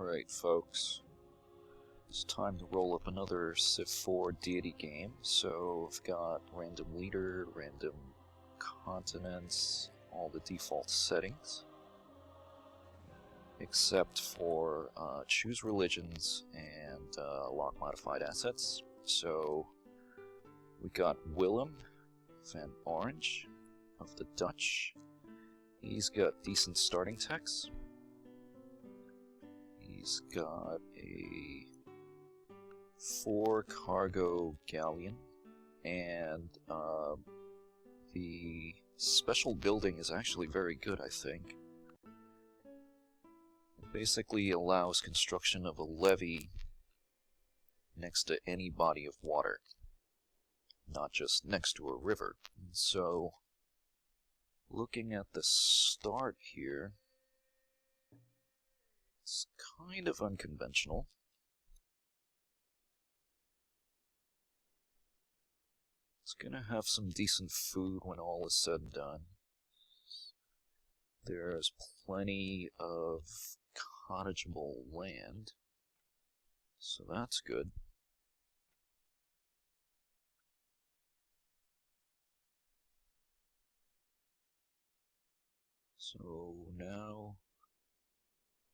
Alright folks, it's time to roll up another Civ 4 Deity game. So I've got random leader, random continents, all the default settings. Except for choose religions and lock modified assets. So we got Willem van Oranje of the Dutch. He's got decent starting techs. He's got a 4 cargo galleon, and the special building is actually very good, I think. It basically allows construction of a levee next to any body of water, not just next to a river. And so, looking at the start here, it's kind of unconventional. It's gonna have some decent food when all is said and done. There's plenty of cottageable land, so that's good. So now,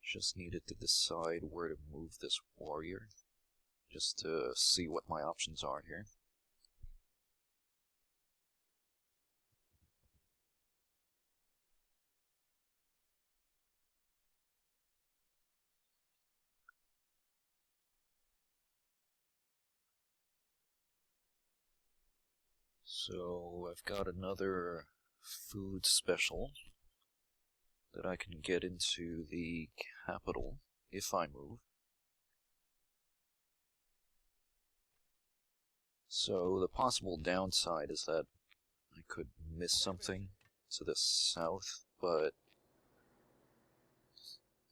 just needed to decide where to move this warrior, just to see what my options are here. So I've got another food special that I can get into the capital if I move. So the possible downside is that I could miss something to the south, but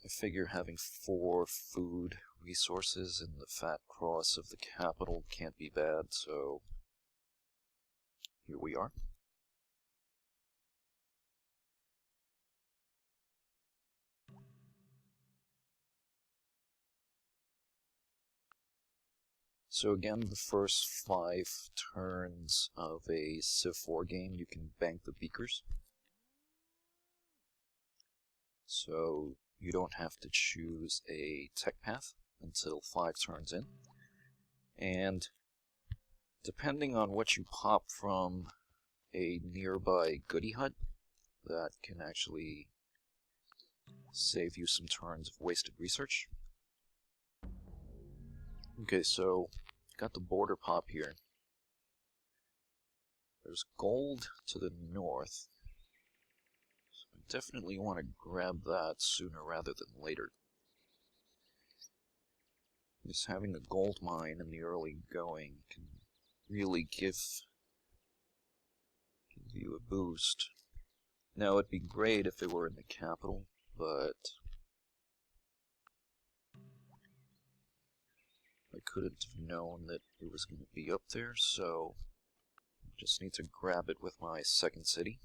I figure having 4 food resources in the fat cross of the capital can't be bad, so here we are. So again, the first 5 turns of a Civ 4 game, you can bank the beakers. So you don't have to choose a tech path until 5 turns in. And depending on what you pop from a nearby goody hut, that can actually save you some turns of wasted research. Okay, so got the border pop here. There's gold to the north, so I definitely want to grab that sooner rather than later. Just having a gold mine in the early going can really give you a boost. Now, it'd be great if it were in the capital, but I couldn't have known that it was going to be up there, so I just need to grab it with my second city.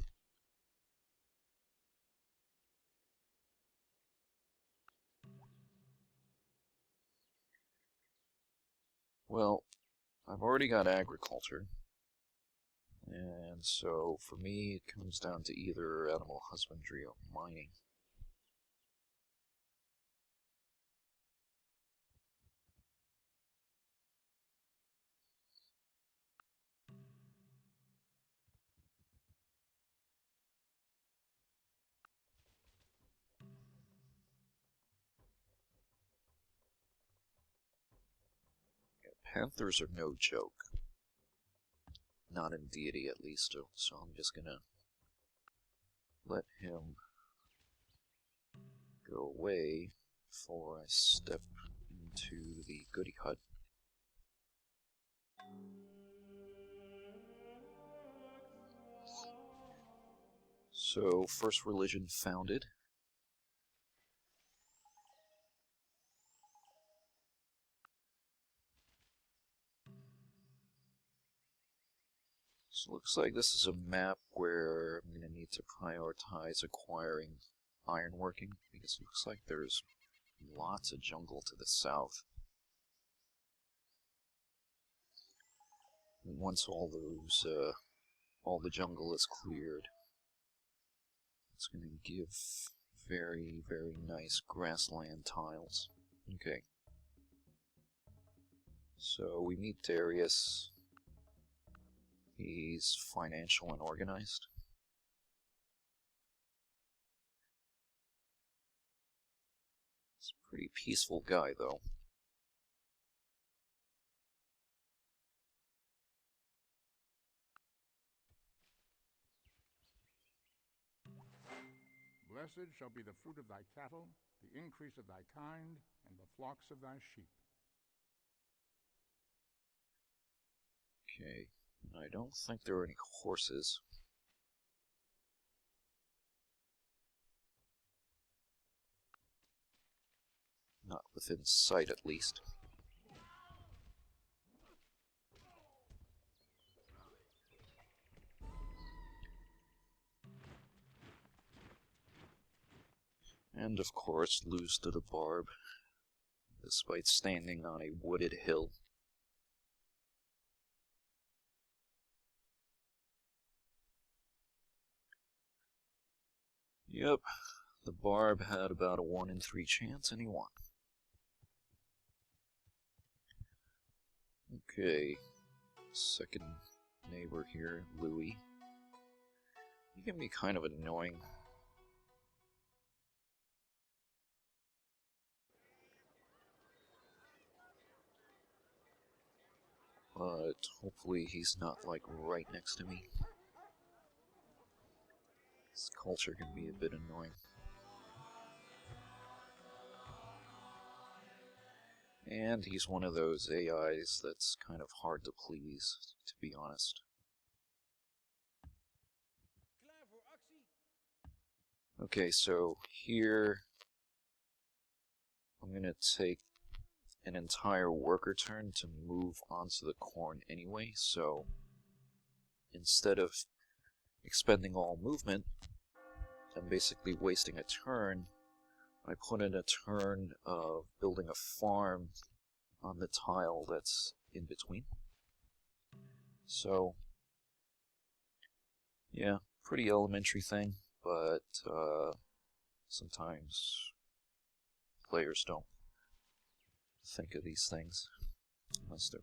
Well, I've already got agriculture, and so for me it comes down to either animal husbandry or mining. Panthers are no joke. Not in Deity, at least, so I'm just gonna let him go away before I step into the goody hut. So, first religion founded. So it looks like this is a map where I'm going to need to prioritize acquiring ironworking, because it looks like there's lots of jungle to the south. And once all the jungle is cleared, it's going to give very, very nice grassland tiles. Okay. So we meet Darius. He's financial and organized. He's a pretty peaceful guy, though. Blessed shall be the fruit of thy cattle, the increase of thy kind, and the flocks of thy sheep. Okay, I don't think there are any horses. Not within sight, at least. And of course, lose to the barb, despite standing on a wooded hill. Yep, the barb had about a 1 in 3 chance, and he won. Okay, second neighbor here, Louis. He can be kind of annoying. But hopefully he's not, like, right next to me. This culture can be a bit annoying. And he's one of those AIs that's kind of hard to please, to be honest. Okay, so here I'm gonna take an entire worker turn to move onto the corn anyway, so instead of expending all movement and basically wasting a turn, I put in a turn of building a farm on the tile that's in between. So, yeah, pretty elementary thing, but sometimes players don't think of these things unless they're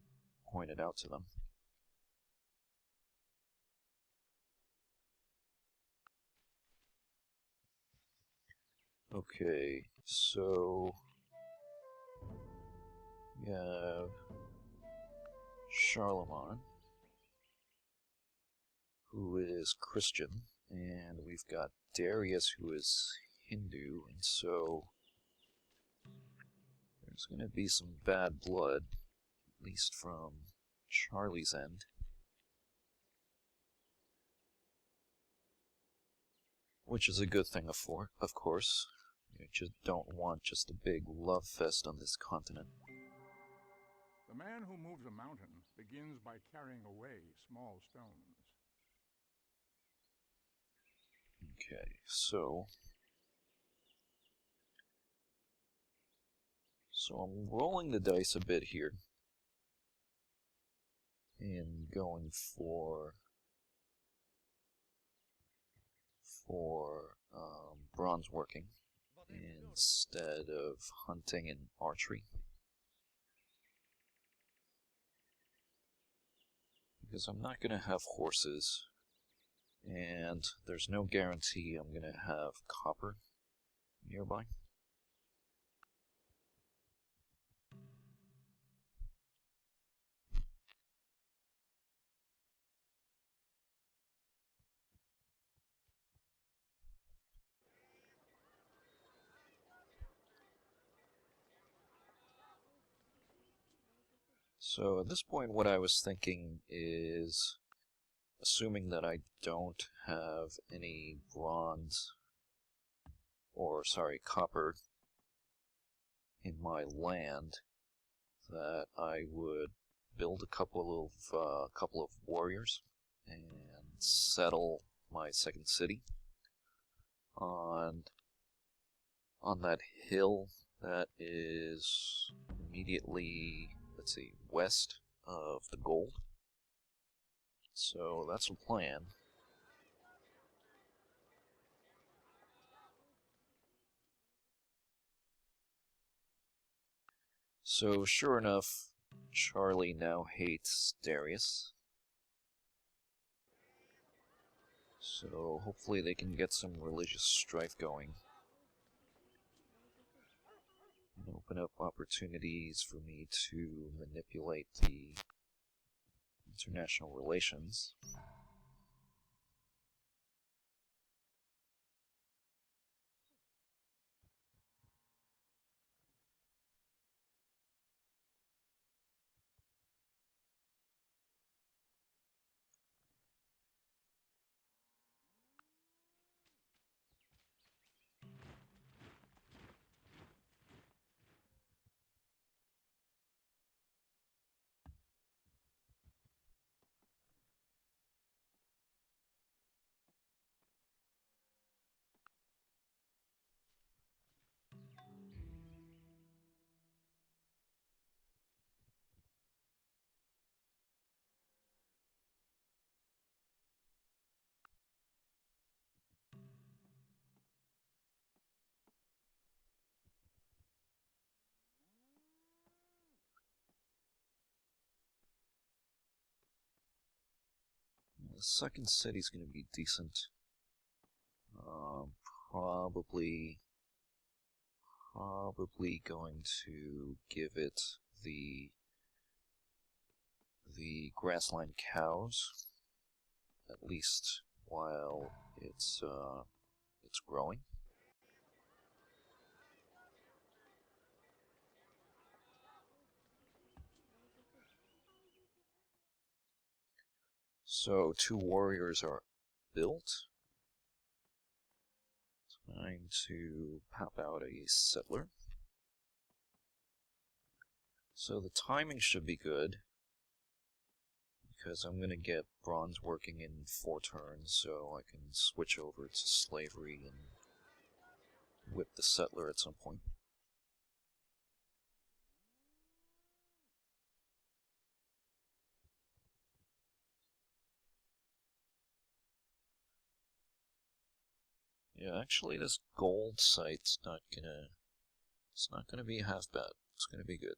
pointed out to them. Okay, so we have Charlemagne, who is Christian, and we've got Darius, who is Hindu, and so there's going to be some bad blood, at least from Charlie's end. Which is a good thing, of course. You just don't want just a big love fest on this continent. The man who moves a mountain begins by carrying away small stones. Okay, so I'm rolling the dice a bit here and going for bronze working instead of hunting and archery, because I'm not going to have horses, and there's no guarantee I'm going to have copper nearby. So at this point, what I was thinking is, assuming that I don't have any bronze, or sorry, copper in my land, that I would build a couple of warriors and settle my second city on that hill That is immediately, let's see, west of the gold. So that's a plan. So sure enough, Charlie now hates Darius. So hopefully they can get some religious strife going. And open up opportunities for me to manipulate the international relations. The second city's going to be decent. Probably going to give it the grassland cows, at least while it's growing. So 2 warriors are built. Time to pop out a settler. So the timing should be good, because I'm going to get bronze working in 4 turns, so I can switch over to slavery and whip the settler at some point. Yeah, actually this gold site's it's not gonna be half bad. It's gonna be good.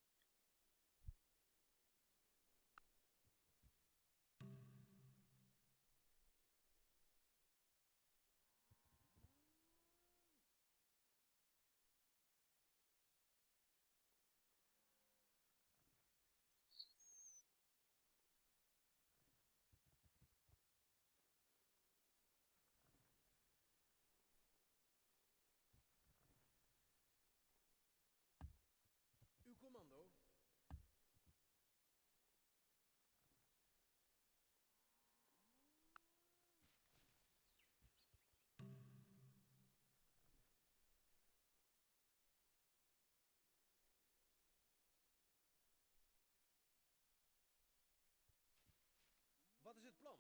Uw commando. Wat is het plan?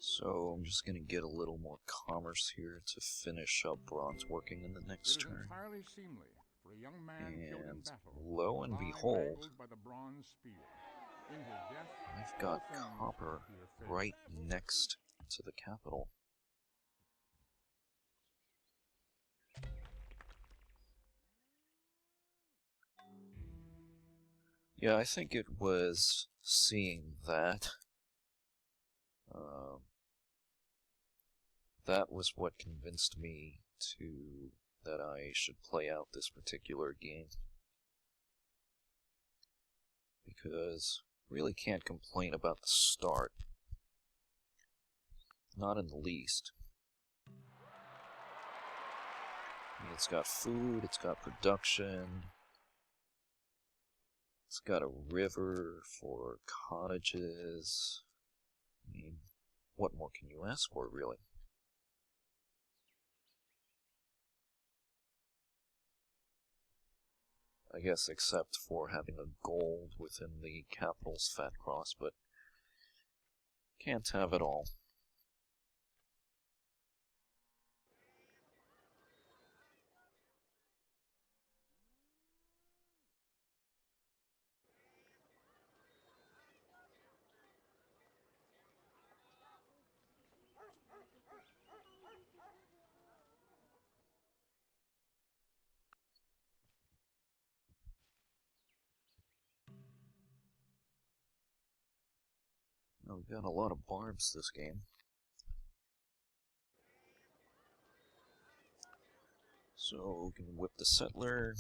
So I'm just gonna get a little more commerce here to finish up bronze working in the next It is turn. entirely seemly for a young man killed in And battle, lo and lie behold, mangled by the bronze spear. In his death, I've all got things copper appear fair. right next to the capital. Yeah, I think it was seeing that. That was what convinced me that I should play out this particular game. Because really can't complain about the start. Not in the least. I mean, it's got food, it's got production, it's got a river for cottages. I mean, what more can you ask for, really? I guess except for having a gold within the capital's fat cross, but can't have it all. Oh, we've got a lot of barbs this game. So we can whip the settler.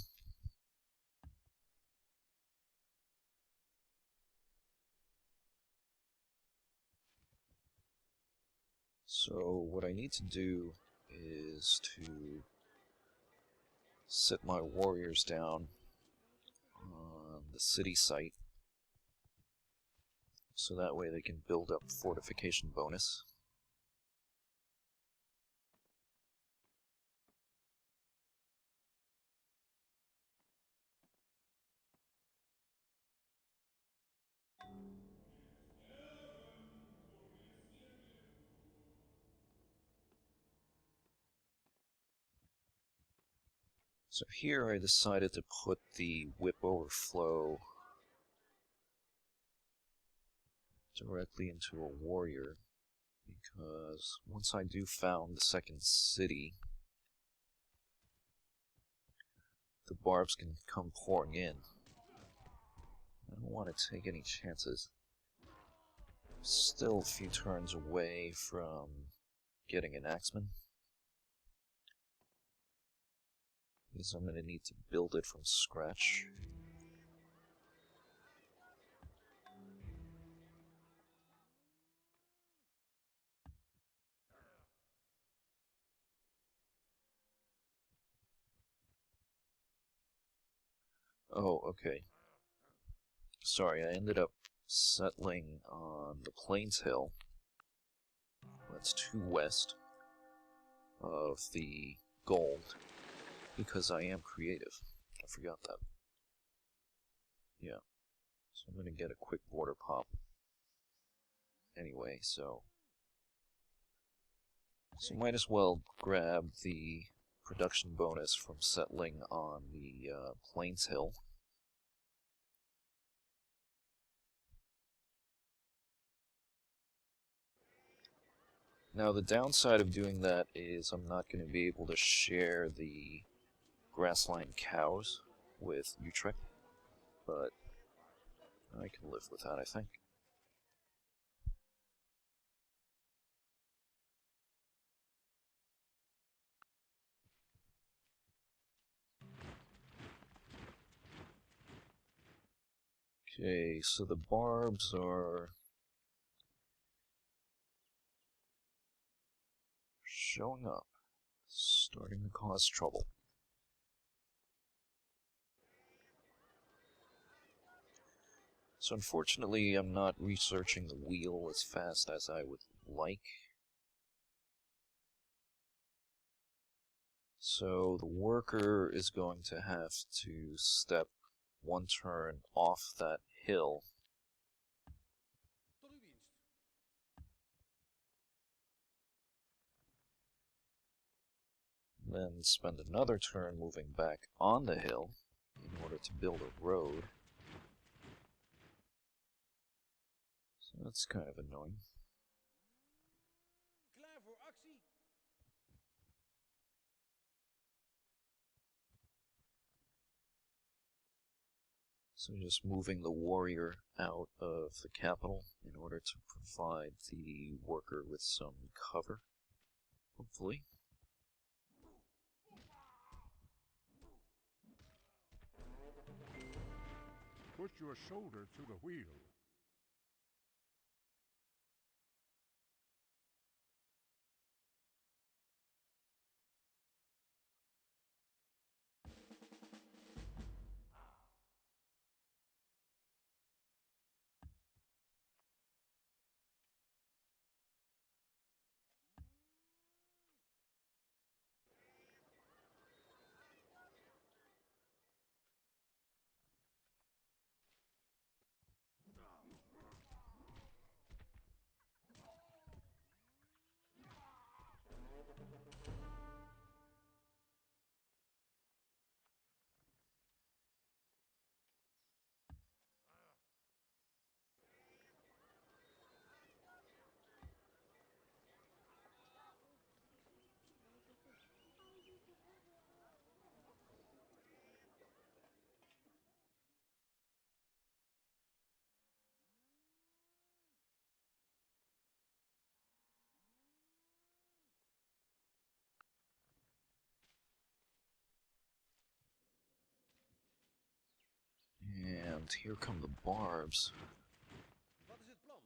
So what I need to do is to sit my warriors down on the city site, so that way they can build up fortification bonus. So here I decided to put the whip overflow directly into a warrior, because once I do found the second city, the barbs can come pouring in. I don't want to take any chances. Still a few turns away from getting an axeman, because I'm going to need to build it from scratch. Oh, okay. Sorry, I ended up settling on the Plains Hill. That's 2 west of the gold, because I am creative. I forgot that. Yeah. So I'm going to get a quick border pop anyway, so might as well grab the production bonus from settling on the Plains Hill. Now the downside of doing that is I'm not going to be able to share the grassland cows with Utrecht, but I can live with that, I think. Okay, so the barbs are showing up, starting to cause trouble. So unfortunately, I'm not researching the wheel as fast as I would like. So the worker is going to have to step 1 turn off that hill, Tot uw dienst. then spend another turn moving back on the hill in order to build a road. So that's kind of annoying. Klaar voor actie. So just moving the warrior out of the capital in order to provide the worker with some cover, hopefully. Push your shoulder to the wheel. And here come the barbs. Wat is het plan?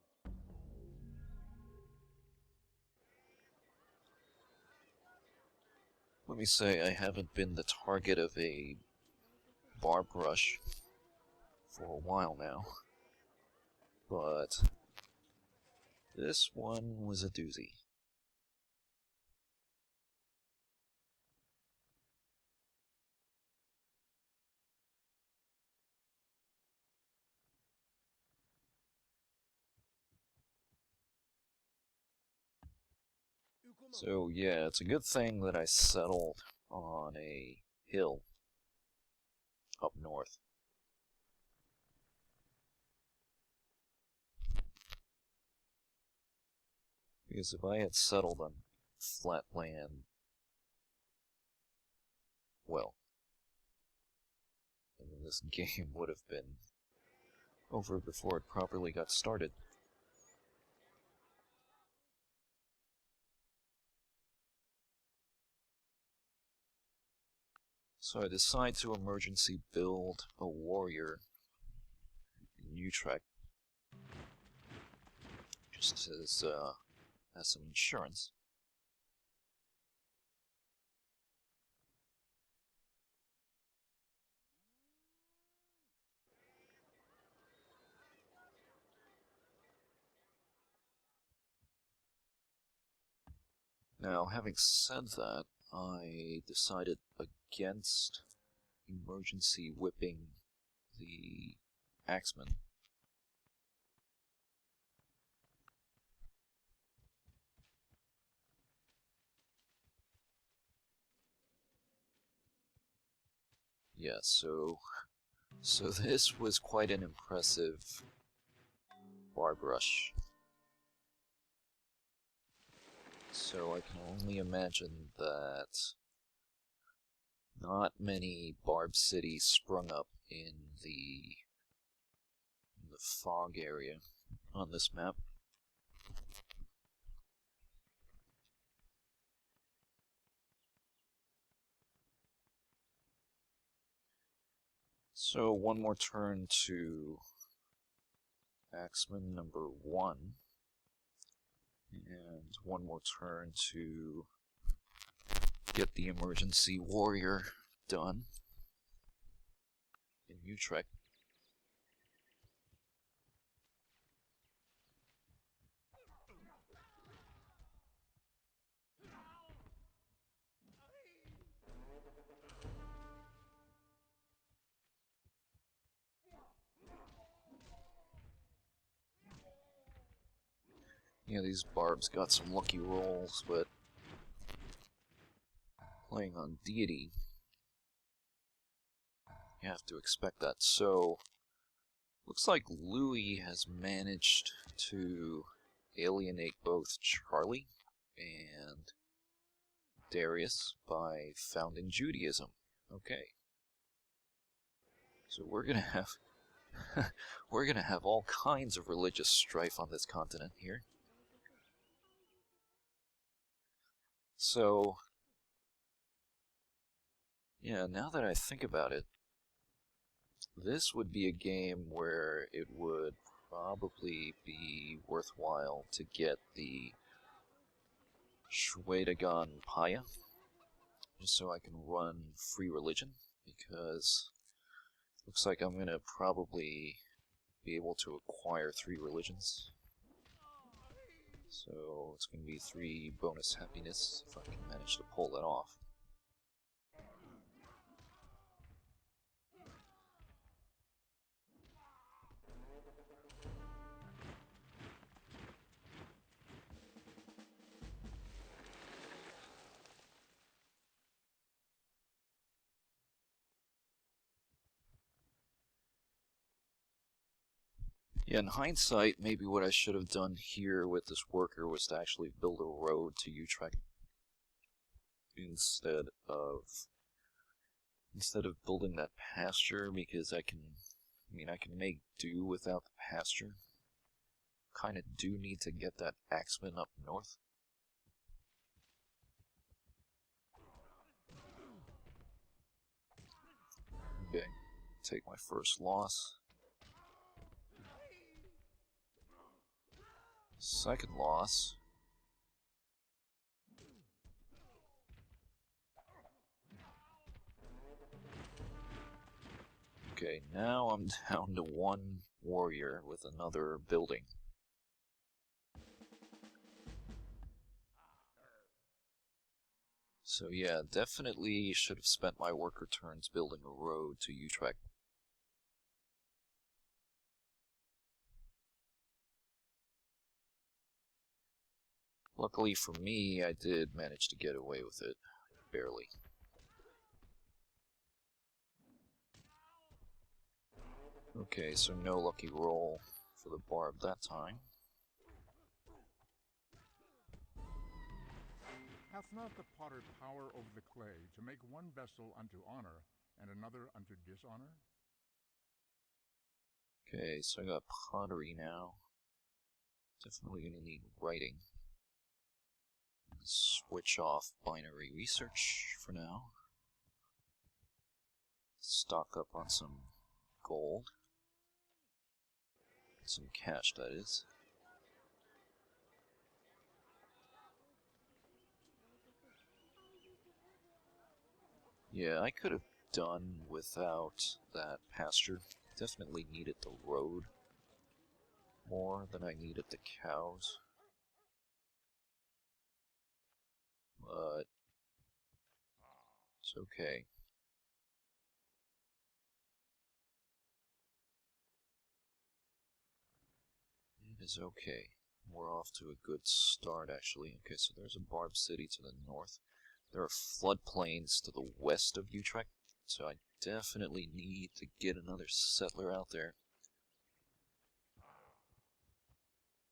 Let me say, I haven't been the target of a barb rush for a while now, but this one was a doozy. Uw commando. So yeah, it's a good thing that I settled on a hill up north. Because if I had settled on flat land, well, I mean, this game would have been over before it properly got started. So I decide to emergency build a warrior in Utrecht, just as some insurance. Now, having said that, I decided against emergency whipping the axeman. Yeah, so this was quite an impressive barb rush. So I can only imagine that not many barb cities sprung up in the fog area on this map. So one more turn to axeman number 1, and one more turn to get the emergency warrior done in Utrecht. Yeah, these barbs got some lucky rolls, but playing on Deity, you have to expect that. So, looks like Louis has managed to alienate both Charlie and Darius by founding Judaism. Okay. So we're gonna have we're gonna have all kinds of religious strife on this continent here. So yeah, now that I think about it, this would be a game where it would probably be worthwhile to get the Shwedagon Paya, just so I can run free religion, because looks like I'm gonna probably be able to acquire 3 religions. So it's gonna be 3 bonus happiness if I can manage to pull that off. Yeah, in hindsight, maybe what I should have done here with this worker was to actually build a road to Utrecht instead of building that pasture, because I can make do without the pasture. Kind of do need to get that axeman up north. Okay, take my first loss. Second loss. Okay, now I'm down to one warrior with another building. So yeah, definitely should have spent my worker turns building a road to Utrecht. Luckily for me, I did manage to get away with it. Barely. Okay, so no lucky roll for the barb that time. Hath not the potter power over the clay to make one vessel unto honor and another unto dishonor? Okay, so I got pottery now. Definitely gonna need writing. Switch off binary research for now. Stock up on some gold. Some cash, that is. Yeah, I could have done without that pasture. Definitely needed the road more than I needed the cows. But it's okay. It is okay. We're off to a good start, actually. Okay, so there's a Barb City to the north. There are floodplains to the west of Utrecht, so I definitely need to get another settler out there.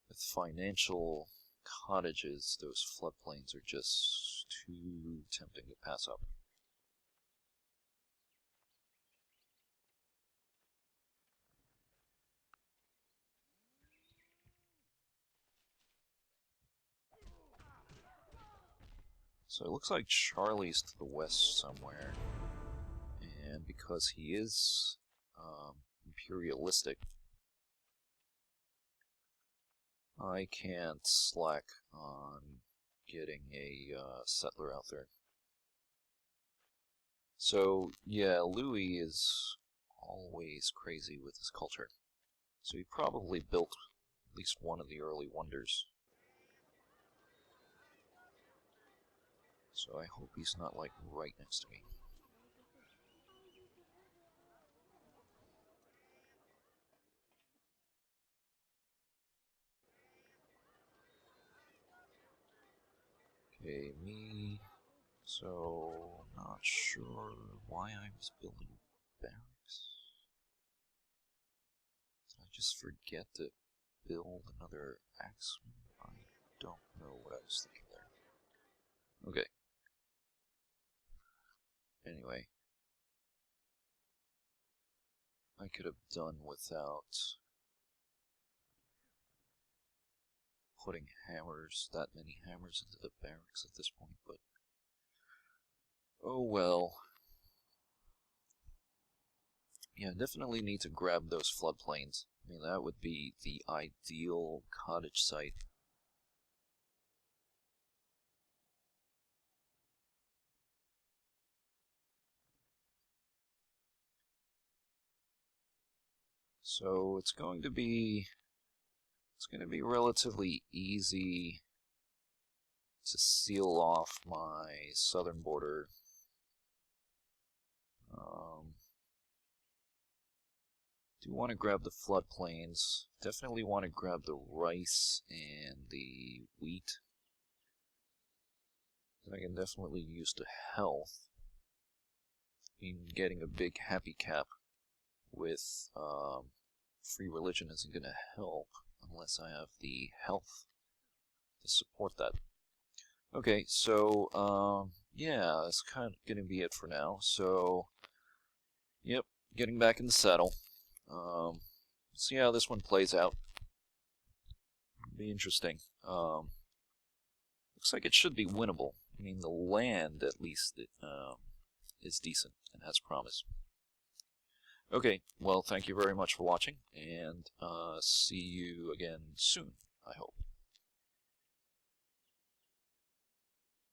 With financial cottages, those floodplains are just too tempting to pass up. So it looks like Charlie's to the west somewhere, and because he is imperialistic, I can't slack on getting a settler out there. So yeah, Louis is always crazy with his culture, so he probably built at least one of the early wonders. So I hope he's not, like, right next to me. Okay, me. So, not sure why I was building barracks. Did I just forget to build another axeman? I don't know what I was thinking there. Okay. Anyway. I could have done without putting hammers, that many hammers into the barracks at this point, but oh well. Yeah, definitely need to grab those floodplains. I mean, that would be the ideal cottage site. So it's going to be relatively easy to seal off my southern border. Do want to grab the floodplains. Definitely want to grab the rice and the wheat. I can definitely use the health. In getting a big happy cap with free religion isn't going to help unless I have the health to support that. Okay, so yeah, that's kind of going to be it for now. So, yep, getting back in the saddle. See how this one plays out. It'll be interesting. Looks like it should be winnable. I mean, the land, at least, is decent and has promise. Okay, well, thank you very much for watching, and see you again soon, I hope.